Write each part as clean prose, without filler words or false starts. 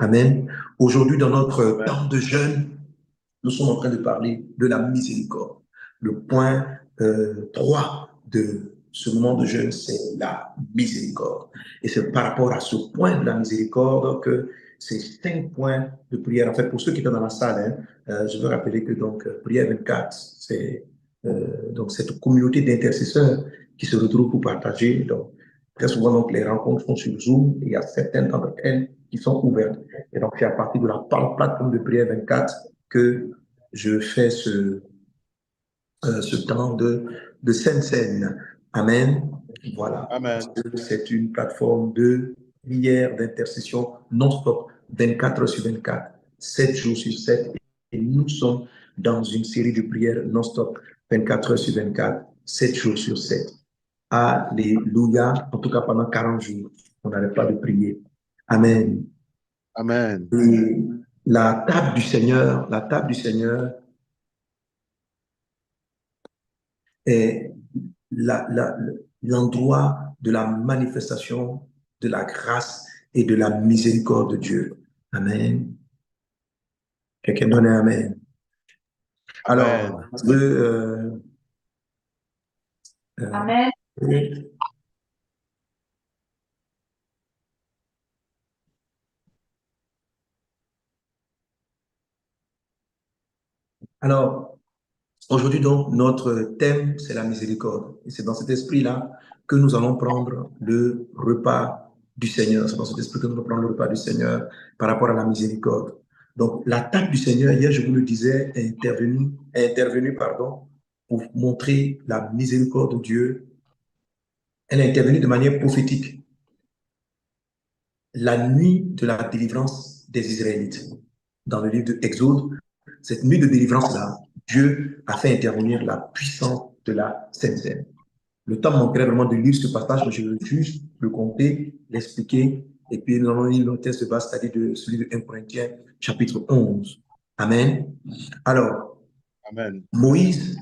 Amen. Aujourd'hui, dans notre temps de jeûne, nous sommes en train de parler de la miséricorde. Le point 3 de ce moment de jeûne, c'est la miséricorde. Et c'est par rapport à ce point de la miséricorde que ces 5 points de prière, en fait, pour ceux qui sont dans la salle, je veux rappeler que donc prière 24, c'est donc cette communauté d'intercesseurs qui se retrouvent pour partager. Donc, très souvent, donc, les rencontres sont sur Zoom et il y a certaines d'entre elles qui sont ouvertes. Et donc, c'est à partir de la plateforme de prière 24 que je fais ce temps de Sainte Seine. Amen. Voilà. Amen. C'est une plateforme de prière, d'intercession non-stop, 24 heures sur 24, 7 jours sur 7. Et nous sommes dans une série de prières non-stop, 24 heures sur 24, 7 jours sur 7. Alléluia. En tout cas, pendant 40 jours, on n'arrête pas de prier. Amen. Amen. Et la table du Seigneur est l'endroit de la manifestation de la grâce et de la miséricorde de Dieu. Amen. Quelqu'un donne un amen. Alors, Amen. je veux, Amen. Alors, aujourd'hui, donc, notre thème, c'est la miséricorde. Et c'est dans cet esprit-là que nous allons prendre le repas du Seigneur. C'est dans cet esprit que nous allons prendre le repas du Seigneur par rapport à la miséricorde. Donc, la table du Seigneur, hier, je vous le disais, est intervenue pour montrer la miséricorde de Dieu. Elle est intervenue de manière prophétique la nuit de la délivrance des Israélites. Dans le livre de Exode, cette nuit de délivrance-là, Dieu a fait intervenir la puissance de la Sainte Seine. Le temps manquerait vraiment de lire ce passage, mais je veux juste le compter, l'expliquer, et puis nous allons lire le texte de base, c'est-à-dire de celui de 1 Corinthiens, chapitre 11. Amen. Alors, Amen. Moïse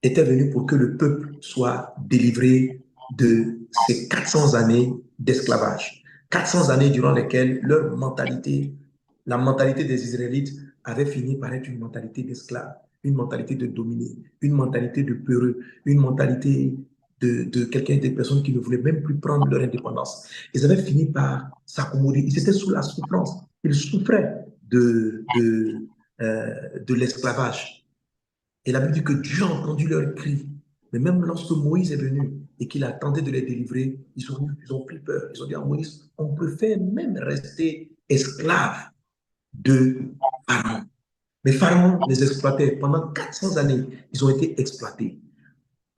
était venu pour que le peuple soit délivré de ces 400 années d'esclavage. 400 années durant lesquelles leur mentalité, la mentalité des Israélites avait fini par être une mentalité d'esclave, une mentalité de dominé, une mentalité de peureux, une mentalité de quelqu'un, des personnes qui ne voulaient même plus prendre leur indépendance. Ils avaient fini par s'accommoder. Ils étaient sous la souffrance. Ils souffraient de l'esclavage. Et la Bible dit que Dieu a entendu leurs cris. Mais même lorsque Moïse est venu et qu'il a tenté de les délivrer, ils ont pris peur. Ils ont dit à Moïse, on préfère même rester esclaves de Pharaon. Mais Pharaon les exploitait. Pendant 400 années, ils ont été exploités.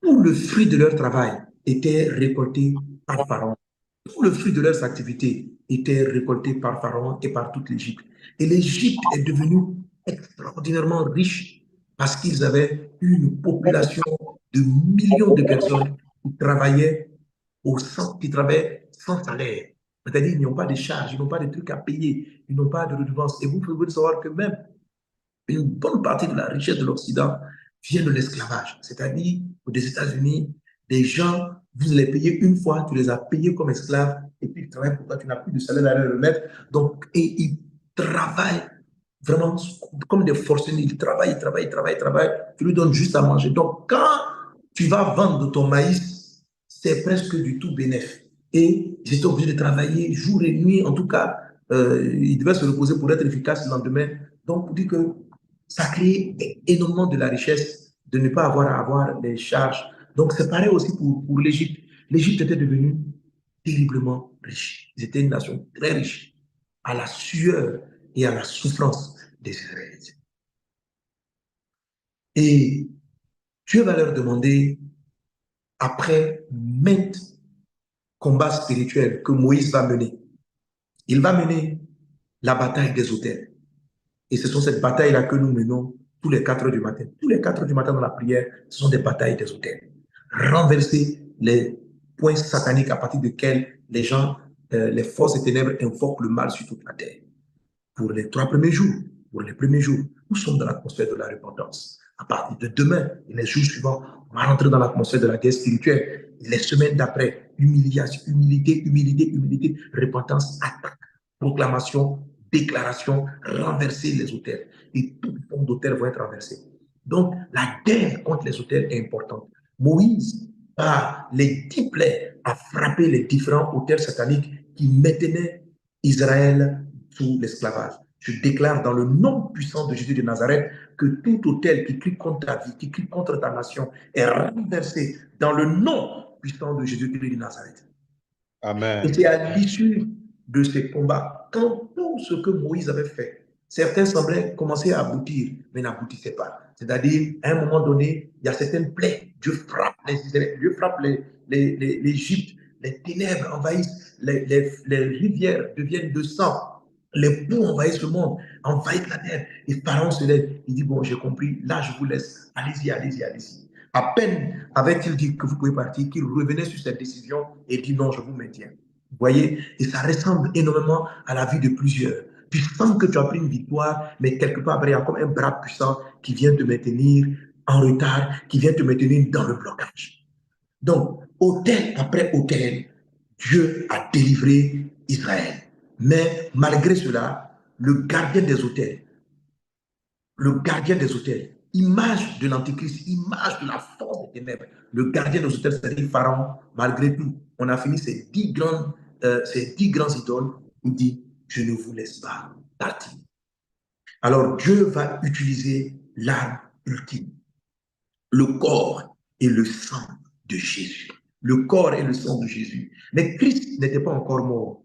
Tout le fruit de leur travail était récolté par Pharaon. Tout le fruit de leurs activités était récolté par Pharaon et par toute l'Égypte. Et l'Égypte est devenue extraordinairement riche parce qu'ils avaient une population de millions de personnes qui travaillaient sans salaire. C'est-à-dire qu'ils n'ont pas de charges, ils n'ont pas de trucs à payer, ils n'ont pas de redevances. Et vous pouvez savoir que même une bonne partie de la richesse de l'Occident vient de l'esclavage. C'est-à-dire aux États-Unis, des gens, vous les payez une fois, tu les as payés comme esclaves, et puis ils travaillent pour toi, tu n'as plus de salaire à leur remettre. Donc, et ils travaillent vraiment comme des forcenés. Ils travaillent, tu lui donnes juste à manger. Donc, quand tu vas vendre ton maïs, c'est presque du tout bénéfice. Et ils étaient obligés de travailler jour et nuit. En tout cas, ils devaient se reposer pour être efficaces le lendemain. Donc, pour dire que ça crée énormément de la richesse de ne pas avoir à avoir les charges. Donc, c'est pareil aussi pour l'Égypte. L'Égypte était devenue terriblement riche. Ils étaient une nation très riche à la sueur et à la souffrance des Israélites. Et Dieu va leur demander, après maintes combats spirituels que Moïse va mener, il va mener la bataille des autels. Et ce sont cette bataille-là que nous menons tous les 4 heures du matin. Tous les 4 heures du matin dans la prière, ce sont des batailles des autels. Renverser les points sataniques à partir desquels les gens, les forces des ténèbres invoquent le mal sur toute la terre. Pour les 3 premiers jours, nous sommes dans l'atmosphère de la repentance. À partir de demain et les jours suivants, on va rentrer dans l'atmosphère de la guerre spirituelle. Et les semaines d'après, humiliation, humilité, repentance, attaque, proclamation, déclaration, renverser les autels. Et toute forme d'autel vont être renversés. Donc, la guerre contre les autels est importante. Moïse, par les 10 plaies, a frappé les différents autels sataniques qui maintenaient Israël sous l'esclavage. Je déclare dans le nom puissant de Jésus de Nazareth que tout autel qui crie contre ta vie, qui crie contre ta nation, est renversé dans le nom puissant de Jésus de Nazareth. Amen. Et c'est à l'issue de ces combats, quand tout ce que Moïse avait fait, certains semblaient commencer à aboutir, mais n'aboutissaient pas. C'est-à-dire, à un moment donné, il y a certaines plaies. Dieu frappe les Israéliens, Dieu frappe l'Égypte, les ténèbres envahissent, les rivières deviennent de sang, les poux envahissent le monde, envahissent la terre. Et Pharaon se lève, il dit, bon, j'ai compris, là je vous laisse, allez-y, allez-y, allez-y. À peine avait-il dit que vous pouvez partir, qu'il revenait sur cette décision et dit non, je vous maintiens. Vous voyez, et ça ressemble énormément à la vie de plusieurs. Tu sens que tu as pris une victoire, mais quelque part, il y a comme un bras puissant qui vient te maintenir en retard, qui vient te maintenir dans le blocage. Donc, autel après autel, Dieu a délivré Israël. Mais malgré cela, le gardien des autels, image de l'Antichrist, image de la force des ténèbres, le gardien des autels, c'est-à-dire Pharaon, malgré tout, on a fini ces 10 grands idoles, il dit, je ne vous laisse pas partir. Alors Dieu va utiliser l'arme ultime, le corps et le sang de Jésus. Le corps et le sang de Jésus. Mais Christ n'était pas encore mort.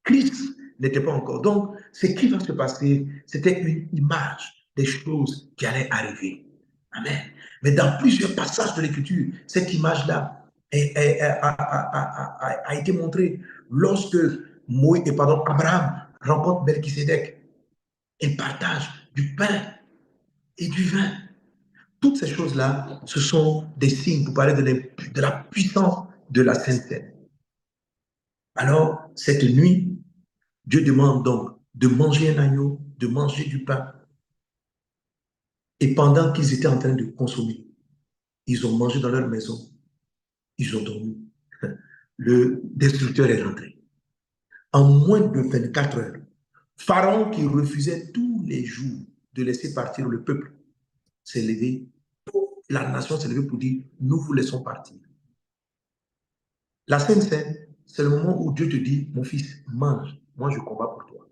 Christ n'était pas encore. Donc, ce qui va se passer, c'était une image des choses qui allaient arriver. Amen. Mais dans plusieurs passages de l'Écriture, cette image-là a été montrée. Lorsque Abraham rencontre Melchisédek et partage du pain et du vin. Toutes ces choses-là, ce sont des signes pour parler de la puissance de la Sainte Seine. Alors, cette nuit, Dieu demande donc de manger un agneau, de manger du pain. Et pendant qu'ils étaient en train de consommer, ils ont mangé dans leur maison, ils ont dormi. Le destructeur est rentré. En moins de 24 heures, Pharaon, qui refusait tous les jours de laisser partir le peuple, s'est levé. La nation s'est levée pour dire, nous vous laissons partir. La Sainte Seine, c'est le moment où Dieu te dit, mon fils, mange, moi je combats pour toi.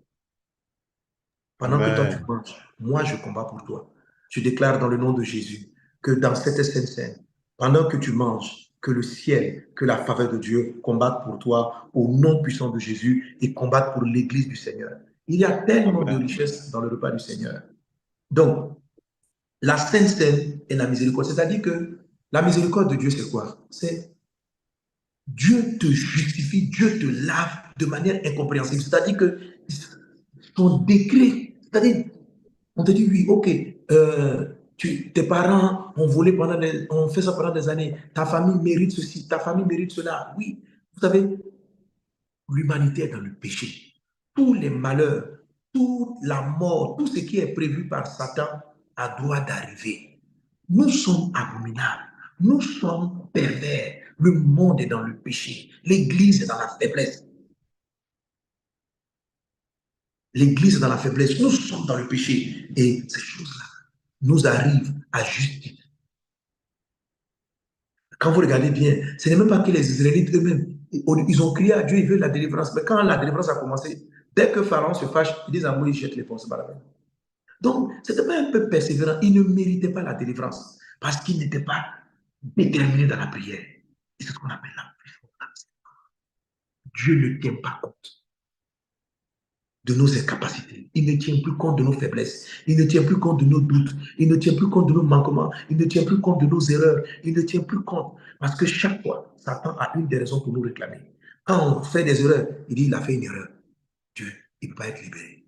Pendant que toi tu manges, moi je combats pour toi. Je déclare dans le nom de Jésus que dans cette Sainte Seine, pendant que tu manges, que le ciel, que la faveur de Dieu combattent pour toi au nom puissant de Jésus et combattent pour l'Église du Seigneur. Il y a tellement de richesses dans le repas du Seigneur. Donc, la Sainte Seine est la miséricorde. C'est-à-dire que la miséricorde de Dieu, c'est quoi? C'est Dieu te justifie, Dieu te lave de manière incompréhensible. C'est-à-dire que son décret, c'est-à-dire, on te dit, oui, ok, tes parents ont volé ont fait ça pendant des années, ta famille mérite ceci, ta famille mérite cela. Oui, vous savez, l'humanité est dans le péché. Tous les malheurs, toute la mort, tout ce qui est prévu par Satan a droit d'arriver. Nous sommes abominables, nous sommes pervers. Le monde est dans le péché, l'Église est dans la faiblesse. L'Église est dans la faiblesse, nous sommes dans le péché. Et ces choses-là nous arrivent à justice. Quand vous regardez bien, ce n'est même pas que les Israélites eux-mêmes, ils ont crié à Dieu, ils veulent la délivrance. Mais quand la délivrance a commencé, dès que Pharaon se fâche, ils disent à Moïse, jette les ponts, c'est pas la peine. Donc, c'était pas un peu persévérant. Ils ne méritaient pas la délivrance parce qu'ils n'étaient pas déterminés dans la prière. Et c'est ce qu'on appelle la puissance. Dieu ne tient pas compte de nos incapacités. Il ne tient plus compte de nos faiblesses. Il ne tient plus compte de nos doutes. Il ne tient plus compte de nos manquements. Il ne tient plus compte de nos erreurs. Il ne tient plus compte. Parce que chaque fois, Satan a une des raisons pour nous réclamer. Quand on fait des erreurs, il dit il a fait une erreur. Dieu, il ne peut pas être libéré.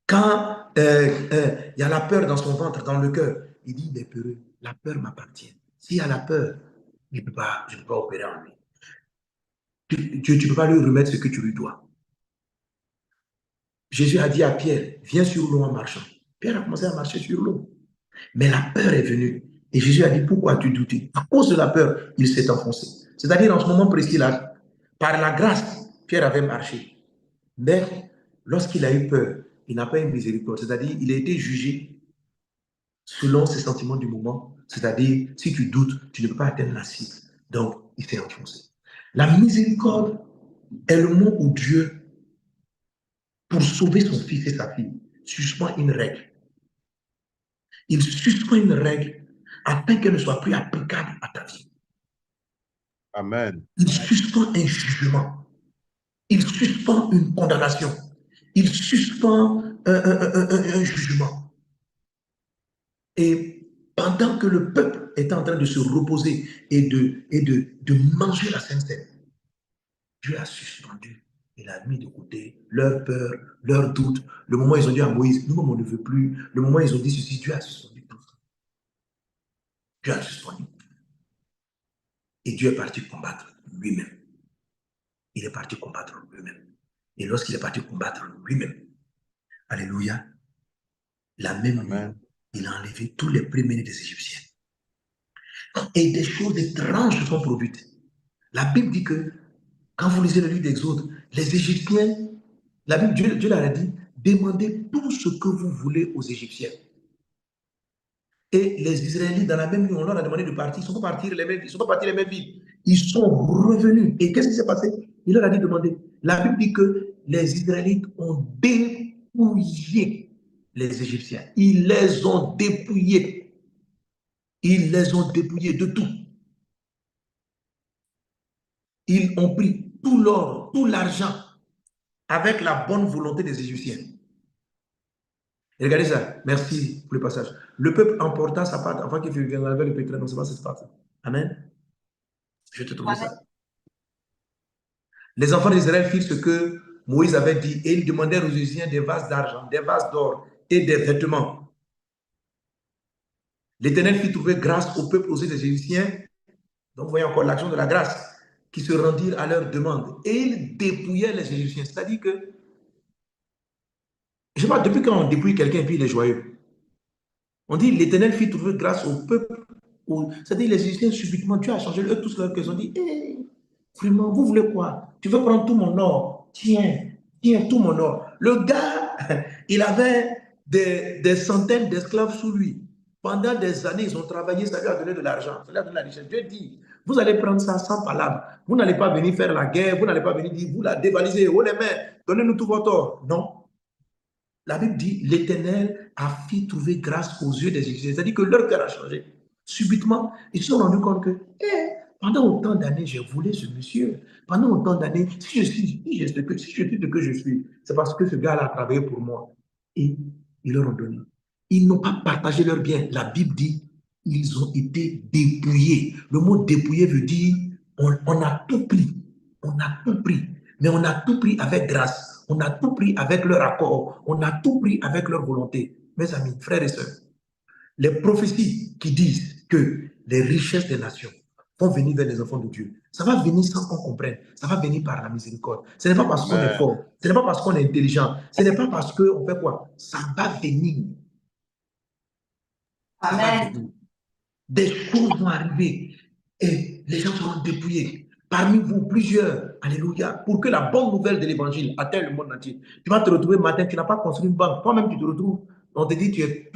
Quand il y a la peur dans son ventre, dans le cœur, il dit il est peureux. La peur m'appartient. S'il y a la peur, je ne peux pas opérer en lui. Tu ne peux pas lui remettre ce que tu lui dois. Jésus a dit à Pierre, viens sur l'eau en marchant. Pierre a commencé à marcher sur l'eau. Mais la peur est venue. Et Jésus a dit, pourquoi as-tu douté? À cause de la peur, il s'est enfoncé. C'est-à-dire, en ce moment précis-là, par la grâce, Pierre avait marché. Mais lorsqu'il a eu peur, il n'a pas eu miséricorde. C'est-à-dire, il a été jugé selon ses sentiments du moment. C'est-à-dire, si tu doutes, tu ne peux pas atteindre la cible. Donc, il s'est enfoncé. La miséricorde est le moment où Dieu, pour sauver son fils et sa fille, suspend une règle. Il suspend une règle afin qu'elle ne soit plus applicable à ta vie. Amen. Il suspend un jugement. Il suspend une condamnation. Il suspend un jugement. Et pendant que le peuple est en train de se reposer et de manger la Sainte Seine, Dieu a suspendu. Il a mis de côté leur peur, leur doute. Le moment où ils ont dit à Moïse, nous-mêmes on ne veut plus. Le moment où ils ont dit ceci, Dieu a suspendu tout. Dieu a suspendu. Et Dieu est parti combattre lui-même. Il est parti combattre lui-même. Et lorsqu'il est parti combattre lui-même, alléluia, la même nuit, Amen. il a enlevé tous les premiers-nés des Égyptiens. Et des choses étranges se sont produites. La Bible dit que, quand vous lisez le livre d'Exode, les Égyptiens, la Bible, Dieu leur a dit, demandez tout ce que vous voulez aux Égyptiens. Et les Israélites, dans la même nuit, on leur a demandé de partir. Ils ne sont pas partis les mêmes villes. Ils sont pas partis les mêmes villes. Ils sont revenus. Et qu'est-ce qui s'est passé? Il leur a dit de demander. La Bible dit que les Israélites ont dépouillé les Égyptiens. Ils les ont dépouillés. Ils les ont dépouillés de tout. Ils ont pris tout l'or, tout l'argent, avec la bonne volonté des Égyptiens. Et regardez ça. Merci pour le passage. Le peuple emporta sa part avant qu'il vienne avec le pétrin. Non, c'est pas cette partie. Amen. Je te trouve ça. Les enfants d'Israël firent ce que Moïse avait dit et ils demandèrent aux Égyptiens des vases d'argent, des vases d'or et des vêtements. L'Éternel fit trouver grâce au peuple aux yeux des Égyptiens. Donc, vous voyez encore l'action de la grâce qui se rendirent à leur demande. Et ils dépouillaient les Égyptiens. C'est-à-dire que, je ne sais pas, depuis quand on dépouille quelqu'un puis il est joyeux. On dit l'Éternel fit trouver grâce au peuple. C'est-à-dire les Égyptiens, subitement, Dieu a changé eux tous leur cœur. Ils ont dit, hey, vraiment, vous voulez quoi? Tu veux prendre tout mon or? Tiens, tiens, tout mon or. Le gars, il avait des centaines d'esclaves sous lui. Pendant des années, ils ont travaillé, ça lui a donné de l'argent, ça lui a donné la richesse. Dieu dit, vous allez prendre ça sans palabre. Vous n'allez pas venir faire la guerre, vous n'allez pas venir dire, vous la dévalisez, oh les mains, donnez-nous tout votre or. Non. La Bible dit, l'Éternel a fait trouver grâce aux yeux des Égyptiens. C'est-à-dire que leur cœur a changé. Subitement, ils se sont rendus compte que, pendant autant d'années, j'ai voulu ce monsieur. Pendant autant d'années, si je suis ce que je suis, c'est parce que ce gars-là a travaillé pour moi. Et ils leur ont donné. Ils n'ont pas partagé leurs biens. La Bible dit, ils ont été dépouillés. Le mot dépouillé veut dire, on a tout pris. On a tout pris. Mais on a tout pris avec grâce. On a tout pris avec leur accord. On a tout pris avec leur volonté. Mes amis, frères et sœurs, les prophéties qui disent que les richesses des nations vont venir vers les enfants de Dieu, ça va venir sans qu'on comprenne. Ça va venir par la miséricorde. Ce n'est pas parce qu'on est fort. Ce n'est pas parce qu'on est intelligent. Ce n'est pas parce qu'on fait quoi. Ça va venir. Ça va venir. Des choses vont arriver et les gens seront dépouillés. Parmi vous, plusieurs, alléluia, pour que la bonne nouvelle de l'évangile atteigne le monde entier. Tu vas te retrouver matin, tu n'as pas construit une banque. Toi-même, tu te retrouves, on te dit, tu es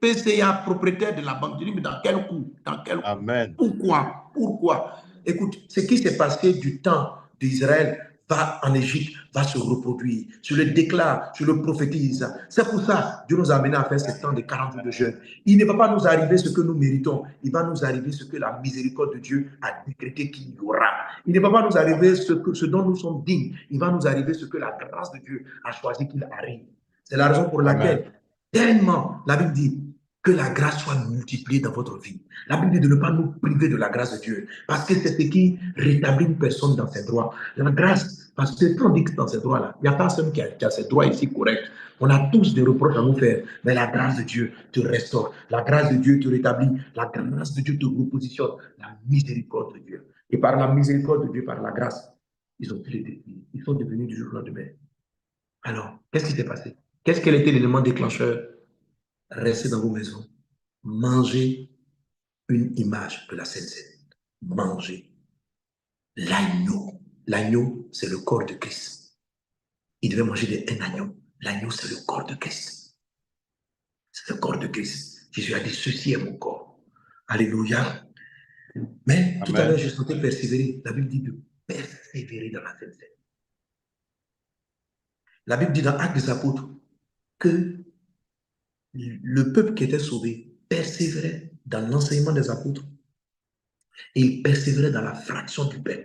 PCA, propriétaire de la banque. Tu dis, mais dans quel coup? Dans quel coup? Amen. Pourquoi? Pourquoi? Écoute, ce qui s'est passé du temps d'Israël va en Égypte, va se reproduire. Je le déclare, je le prophétise. C'est pour ça que Dieu nous a amenés à faire ce temps de 40 jours de jeûne. Il ne va pas nous arriver ce que nous méritons. Il va nous arriver ce que la miséricorde de Dieu a décrété qu'il y aura. Il ne va pas nous arriver ce dont nous sommes dignes. Il va nous arriver ce que la grâce de Dieu a choisi qu'il arrive. C'est la raison pour laquelle, tellement, la Bible dit, que la grâce soit multipliée dans votre vie. La Bible dit de ne pas nous priver de la grâce de Dieu, parce que c'est ce qui rétablit une personne dans ses droits. La grâce, parce que quand on dit que dans ses droits-là, il n'y a personne qui a ses droits ici corrects. On a tous des reproches à nous faire, mais la grâce de Dieu te restaure, la grâce de Dieu te rétablit, la grâce de Dieu te repositionne, la miséricorde de Dieu. Et par la miséricorde de Dieu, par la grâce, ils ont pu les défier. Ils sont devenus du jour au lendemain. Alors, qu'est-ce qui s'est passé? Quel était l'élément déclencheur? Restez dans vos maisons. Mangez une image de la Sainte Seine. Mangez l'agneau. L'agneau, c'est le corps de Christ. il devait manger un agneau. L'agneau, c'est le corps de Christ. C'est le corps de Christ. Jésus a dit, ceci est mon corps. Alléluia. Mais tout à l'heure, je sentais persévérer. La Bible dit de persévérer dans la Sainte Seine. La Bible dit dans Actes des Apôtres que le peuple qui était sauvé persévérait dans l'enseignement des apôtres et il persévérait dans la fraction du pain.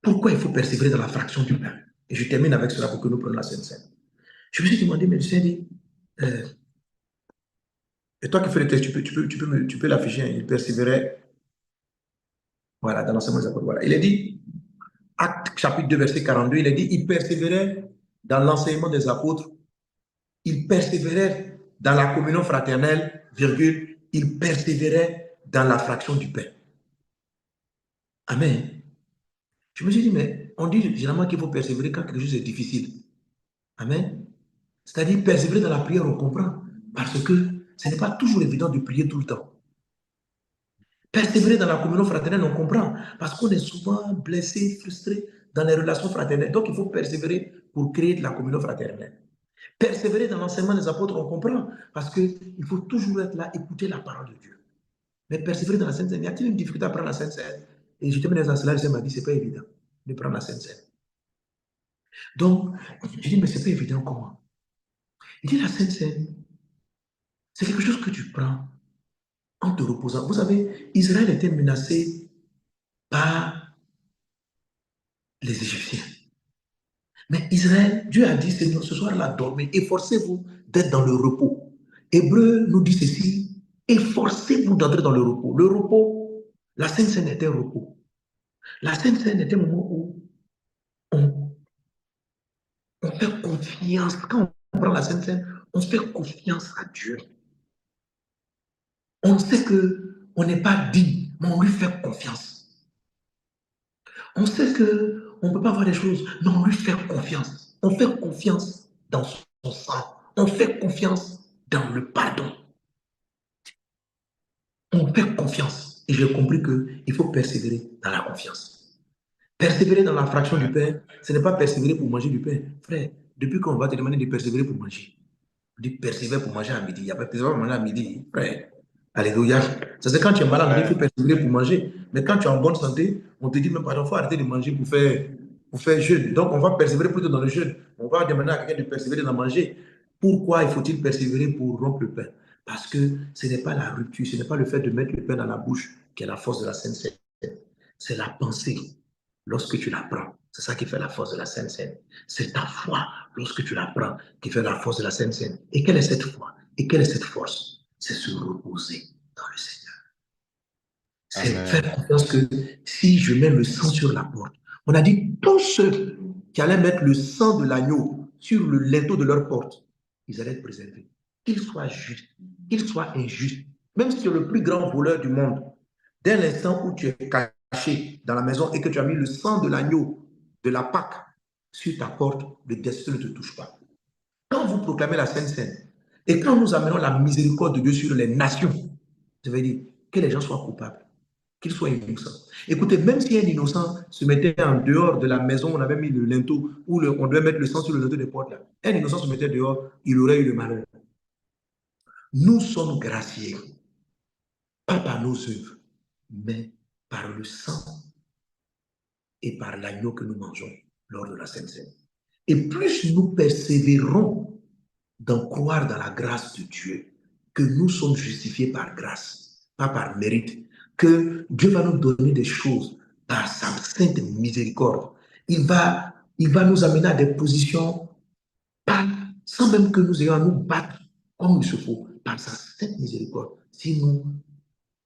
Pourquoi il faut persévérer dans la fraction du pain? Et je termine avec cela pour que nous prenions la Sainte Seine. Je me suis demandé, mais je dit, et toi qui fais le texte, tu peux l'afficher, hein, il persévérait, voilà, dans l'enseignement des apôtres. Voilà. Il est dit, Acte chapitre 2, verset 42, il est dit, il persévérait dans l'enseignement des apôtres, il persévérait dans la communion fraternelle, virgule, il persévérait dans la fraction du pain. Amen. Je me suis dit, mais on dit généralement qu'il faut persévérer quand quelque chose est difficile. Amen. C'est-à-dire persévérer dans la prière, on comprend. Parce que ce n'est pas toujours évident de prier tout le temps. Persévérer dans la communion fraternelle, on comprend. Parce qu'on est souvent blessé, frustré dans les relations fraternelles. Donc il faut persévérer pour créer de la communion fraternelle. Persévérer dans l'enseignement des apôtres, on comprend. Parce qu'il faut toujours être là, écouter la parole de Dieu. Mais persévérer dans la Sainte Seine, y a-t-il une difficulté à prendre la Sainte Seine? Et je termine dans cela, je m'a dit, c'est pas évident de prendre la Sainte Seine. Donc, je dis, mais c'est pas évident comment? Il dit, la Sainte Seine, c'est quelque chose que tu prends en te reposant. Vous savez, Israël était menacé par les Égyptiens. Mais Israël, Dieu a dit, ce soir-là, dormez, efforcez-vous d'être dans le repos. Hébreu nous dit ceci, efforcez-vous d'entrer dans le repos. Le repos, la Sainte Seine était repos. La Sainte Seine était un moment où on, on fait confiance. Quand on prend la Sainte Seine, on fait confiance à Dieu. On sait qu'on n'est pas digne, mais on lui fait confiance. On sait qu'on ne peut pas voir les choses, mais on lui fait confiance. On fait confiance dans son sang. On fait confiance dans le pardon. On fait confiance. Et j'ai compris qu'il faut persévérer dans la confiance. Persévérer dans la fraction du pain, ce n'est pas persévérer pour manger du pain. Frère, depuis qu'on va te demander de persévérer pour manger, on dit persévérer pour manger à midi. Il n'y a pas de persévérer pour manger à midi, frère. Alléluia. C'est quand tu es malade, on dit qu'il faut persévérer pour manger. Mais quand tu es en bonne santé, on te dit même pardon, il faut arrêter de manger pour faire jeûne. Donc on va persévérer plutôt dans le jeûne. On va demander à quelqu'un de persévérer dans manger. Pourquoi il faut-il persévérer pour rompre le pain? Parce que ce n'est pas la rupture, ce n'est pas le fait de mettre le pain dans la bouche qui est la force de la Sainte Seine. C'est la pensée lorsque tu la prends. C'est ça qui fait la force de la Sainte Seine. C'est ta foi lorsque tu la prends qui fait la force de la Sainte Seine. Et quelle est cette foi? Et quelle est cette force? C'est se reposer dans le Seigneur. C'est faire confiance que si je mets le sang sur la porte, on a dit tous ceux qui allaient mettre le sang de l'agneau sur le linteau de leur porte, ils allaient être préservés. Qu'ils soient justes, qu'ils soient injustes, même si tu es le plus grand voleur du monde, dès l'instant où tu es caché dans la maison et que tu as mis le sang de l'agneau, de la Pâque, sur ta porte, le destin ne te touche pas. Quand vous proclamez la Sainte Seine et quand nous amenons la miséricorde de Dieu sur les nations, je vais dire que les gens soient coupables, qu'ils soient innocents. Écoutez, même si un innocent se mettait en dehors de la maison, on avait mis le linteau, où on devait mettre le sang sur le linteau des portes, là. Un innocent se mettait dehors, il aurait eu le malheur. Nous sommes graciés, pas par nos œuvres, mais par le sang et par l'agneau que nous mangeons lors de la Sainte Seine. Et plus nous persévérons d'en croire dans la grâce de Dieu, que nous sommes justifiés par grâce, pas par mérite, que Dieu va nous donner des choses par sa sainte miséricorde. Il va nous amener à des positions, pas, sans même que nous ayons à nous battre comme il se faut, par sa sainte miséricorde. Si nous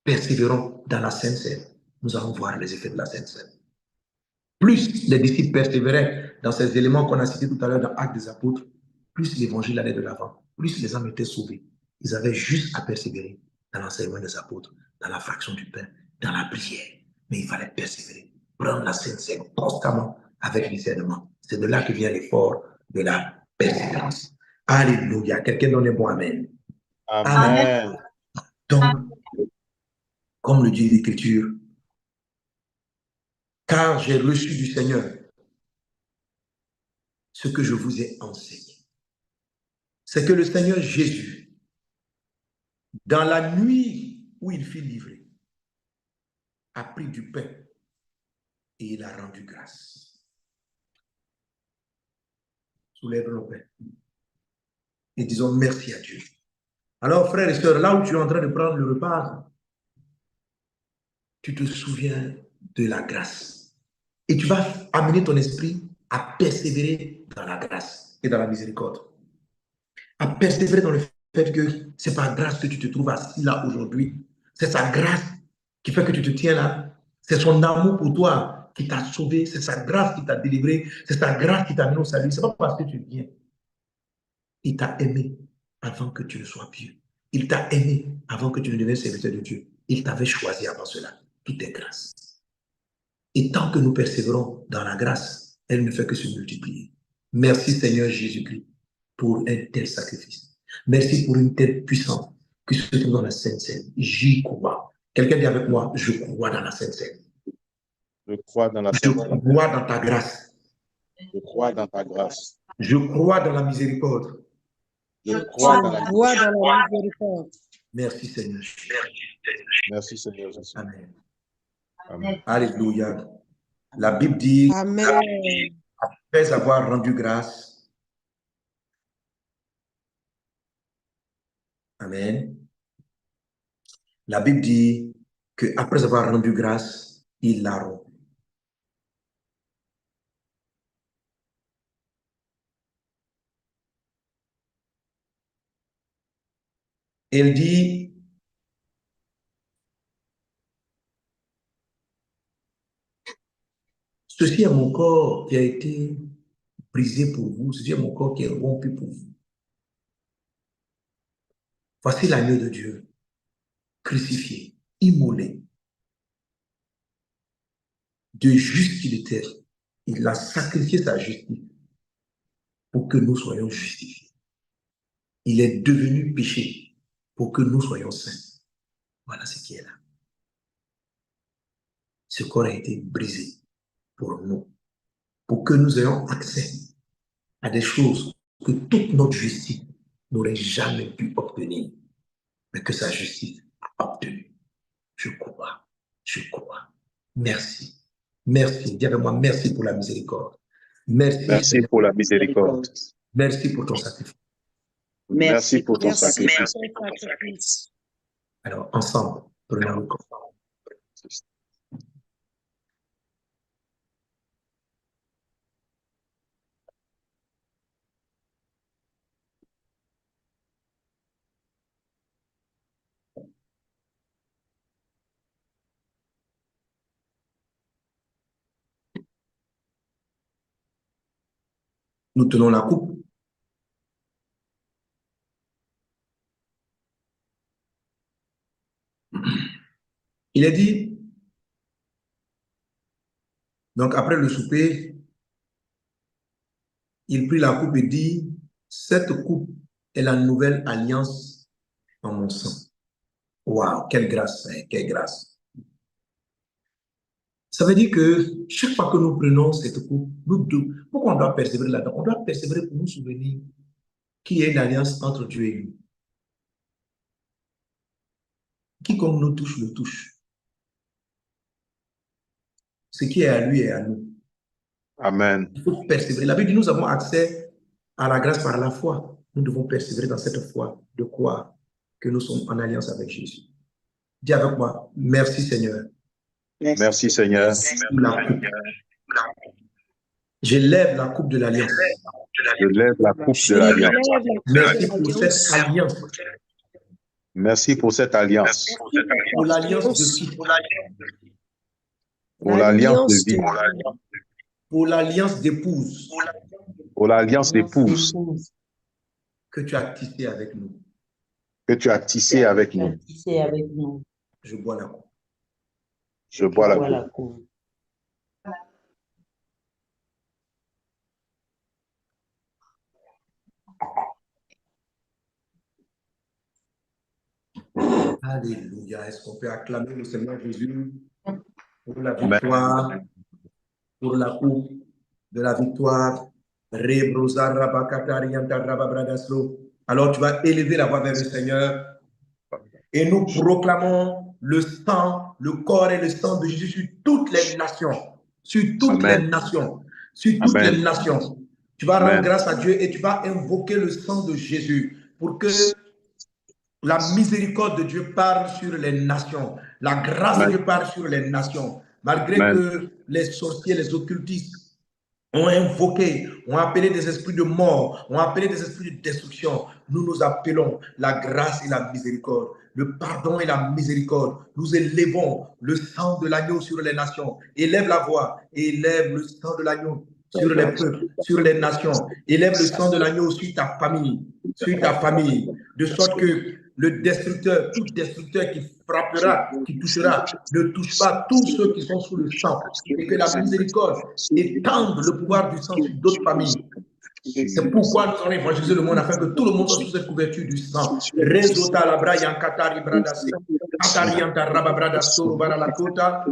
persévérons dans la Sainte Seine, nous allons voir les effets de la Sainte Seine. Plus les disciples persévéraient dans ces éléments qu'on a cités tout à l'heure dans Actes des Apôtres, plus l'évangile allait de l'avant, plus les âmes étaient sauvées. Ils avaient juste à persévérer dans l'enseignement des apôtres, dans la fraction du pain, dans la prière. Mais il fallait persévérer, prendre la Sainte Seine constamment avec discernement. C'est de là que vient l'effort de la persévérance. Alléluia. Quelqu'un donne un bon amen. Amen. Donc, comme le dit l'Écriture, car j'ai reçu du Seigneur ce que je vous ai enseigné. C'est que le Seigneur Jésus, dans la nuit où il fut livré, a pris du pain et il a rendu grâce. Soulève nos mains et disons merci à Dieu. Alors, frères et sœurs, là où tu es en train de prendre le repas, tu te souviens de la grâce. Et tu vas amener ton esprit à persévérer dans la grâce et dans la miséricorde. À persévérer dans le fait que c'est par grâce que tu te trouves assis là aujourd'hui. C'est sa grâce qui fait que tu te tiens là. C'est son amour pour toi qui t'a sauvé. C'est sa grâce qui t'a délivré. C'est sa grâce qui t'a amené au salut. Ce n'est pas parce que tu viens. Il t'a aimé avant que tu ne sois pieux. Il t'a aimé avant que tu ne deviennes serviteur de Dieu. Il t'avait choisi avant cela. Tout est grâce. Et tant que nous persévérons dans la grâce, elle ne fait que se multiplier. Merci Seigneur Jésus-Christ pour un tel sacrifice. Merci pour une telle puissance qui se trouve dans la Sainte Seine. J'y crois. Quelqu'un dit avec moi, je crois dans la Sainte Seine. Je crois dans la Je Sainte Seine. crois dans ta grâce. Je crois dans ta grâce. Je crois dans la miséricorde. Je crois dans la miséricorde. Merci Seigneur. Merci Seigneur Jésus. Amen. Amen. Alléluia. La Bible dit, Amen. après avoir rendu grâce, Amen. La Bible dit qu'après avoir rendu grâce, il l'a rompu. Elle dit, ceci est mon corps qui a été brisé pour vous, ceci est mon corps qui est rompu pour vous. Voici l'agneau de Dieu, crucifié, immolé. De juste qu'il était, il a sacrifié sa justice pour que nous soyons justifiés. Il est devenu péché pour que nous soyons saints. Voilà ce qui est là. Ce corps a été brisé pour nous, pour que nous ayons accès à des choses que toute notre justice n'aurait jamais pu obtenir, mais que sa justice a obtenu. Je crois, je crois. Merci. Merci. Dis avec moi, merci pour la miséricorde. Merci, Merci pour la miséricorde. Merci pour ton sacrifice. Merci pour ton sacrifice. Alors, ensemble, prenons le corps. Nous tenons la coupe. Il est dit, donc après le souper, il prit la coupe et dit, cette coupe est la nouvelle alliance en mon sang. Waouh, quelle grâce, hein, quelle grâce. Ça veut dire que chaque fois que nous prenons cette coupe, pourquoi on doit persévérer là-dedans? On doit persévérer pour nous souvenir qu'il y a une alliance entre Dieu et nous. Quiconque nous touche, le touche. Ce qui est à lui est à nous. Amen. Il faut persévérer. La Bible dit, nous avons accès à la grâce par la foi. Nous devons persévérer dans cette foi de croire que nous sommes en alliance avec Jésus. Dis avec moi, merci Seigneur. Merci Seigneur. Je lève la coupe de l'alliance. Je lève la coupe de l'alliance. Merci pour cette alliance. Merci pour cette alliance. Pour l'alliance de vie. Pour l'alliance de vie. Pour l'alliance d'épouse. Pour l'alliance d'épouse Que tu as tissée avec nous. que tu as tissée avec nous. Je bois la coupe. Je bois la coupe. Alléluia. Est-ce qu'on peut acclamer le Seigneur Jésus pour la victoire, pour la coupe de la victoire Alors tu vas élever la voix vers le Seigneur et nous proclamons le sang, le corps et le sang de Jésus sur toutes les nations, sur toutes Amen. les nations, sur toutes Amen. les nations. Tu vas Amen. rendre grâce à Dieu et tu vas invoquer le sang de Jésus pour que la miséricorde de Dieu parle sur les nations, la grâce de Dieu parle sur les nations, malgré que les sorciers, les occultistes ont invoqué, ont appelé des esprits de mort, ont appelé des esprits de destruction. Nous appelons la grâce et la miséricorde, le pardon et la miséricorde. Nous élevons le sang de l'agneau sur les nations. Élève la voix et élève le sang de l'agneau sur les peuples, sur les nations. Élève le sang de l'agneau sur ta famille, de sorte que le destructeur, tout destructeur qui frappera, qui touchera, ne touche pas tous ceux qui sont sous le sang, et que la miséricorde étende le pouvoir du sang sur d'autres familles. C'est pourquoi nous allons évangéliser le monde afin que tout le monde soit sous cette couverture du sang. Rezota la brayan katari bradase, katarianta rababrada soro bara la kota,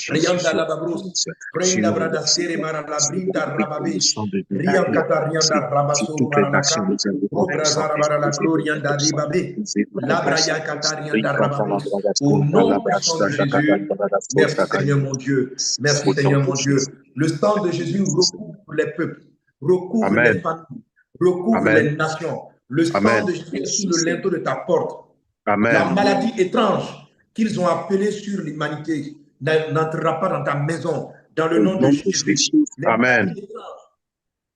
rianta la babros, prenda brada sere bara la brinta rababesh, rian katarianta rabasoro bara la ka, obrazara bara la glorianta ribabe, la brayan katarianta rababos. Au nom puissant de Jésus, merci Seigneur mon Dieu, merci Seigneur mon Dieu. Le sang de Jésus recouvre les peuples, recouvre les familles, recouvre les nations. Le sang de Jésus est sous le linteau de ta porte. Amen. La maladie étrange qu'ils ont appelée sur l'humanité n'entrera pas dans ta maison, dans le nom de Jésus. Amen.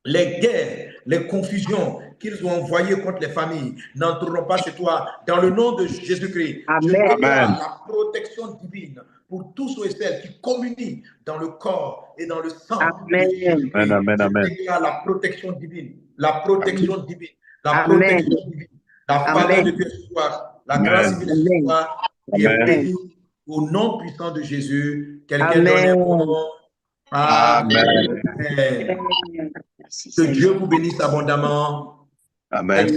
Les guerres, les confusions qu'ils ont envoyées contre les familles n'entreront pas chez toi, dans le nom de Jésus-Christ. Je déclare la protection divine pour tous ceux et celles qui communient dans le corps et dans le sang de Jésus-Christ. Je déclare la protection divine, la protection divine, la protection divine, la faveur de Dieu sur toi, la grâce divine sur toi, qui est bénie au nom puissant de Jésus. Quelqu'un donne un nom. Amen. Que Dieu vous bénisse abondamment. Amen.